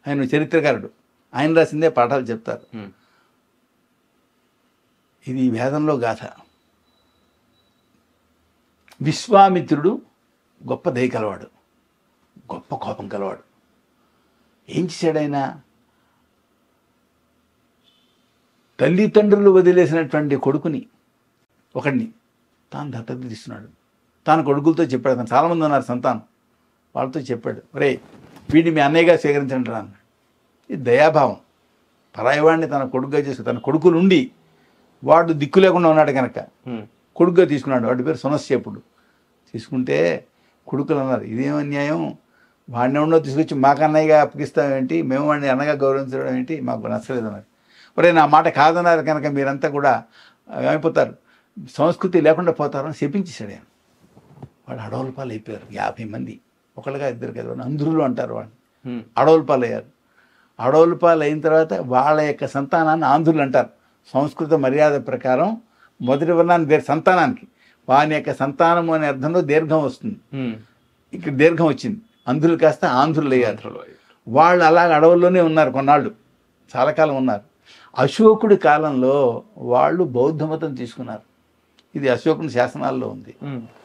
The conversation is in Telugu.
ఆయన చరిత్రకారుడు, ఆయన రాసిందే పాఠాలు చెప్తారు. ఇది వేదంలో గాథ. విశ్వామిత్రుడు గొప్ప దయ కలవాడు, గొప్ప కోపం కలవాడు. ఏం చేశాడైనా తల్లిదండ్రులు వదిలేసినటువంటి కొడుకుని ఒకడిని తాను దత్తత తీస్తున్నాడు. తాను కొడుకులతో చెప్పాడు, తను చాలామంది ఉన్నారు సంతానం, వాళ్ళతో చెప్పాడు, రే వీడిని మీ అన్నయ్యగా స్వీకరించండి రా అన్నాడు. ఇది దయాభావం. పరాయివాడిని తన కొడుకుగా చేసుకుని, తన కొడుకులు ఉండి వాడు దిక్కు లేకుండా ఉన్నాడు కనుక కొడుకుగా తీసుకున్నాడు. వాడి పేరు సునశ్చేపుడు. తీసుకుంటే కొడుకులు అన్నారు, ఇదేం అన్యాయం, వాడిని ఉండో తీసుకొచ్చి మాకు అన్నయ్యగా అప్పగిస్తామేంటి, మేము వాడిని అన్నగా గౌరవించడం ఏంటి, మాకు నచ్చలేదు అన్నారు. ఒరే నా మాట కాదన్నారు కనుక మీరంతా కూడా ఏమైపోతారు, సంస్కృతి లేకుండా పోతారని చెప్పించేశాడు ఆయన. వాళ్ళు అడవుల పాలు అయిపోయారు 50 మంది, ఒకళ్ళగా ఇద్దరు కదా, అంధురులు అంటారు వాళ్ళని. అడవుల పాలు అయ్యారు. అడవుల పాలు అయిన తర్వాత వాళ్ళ యొక్క సంతానాన్ని ఆంధ్రులు అంటారు. సంస్కృత మర్యాద ప్రకారం మొదటి వర్ణాన్ని సంతానానికి, వాని యొక్క సంతానము అనే అర్థంలో దీర్ఘం వస్తుంది. ఇక్కడ దీర్ఘం వచ్చింది, అంధులు కాస్త ఆంధ్రులు అయ్యారు. వాళ్ళు అలాగ అడవుల్లోనే ఉన్నారు కొన్నాళ్ళు, చాలా కాలం ఉన్నారు. అశోకుడి కాలంలో వాళ్ళు బౌద్ధ మతం తీసుకున్నారు. ఇది అశోకుని శాసనాల్లో ఉంది.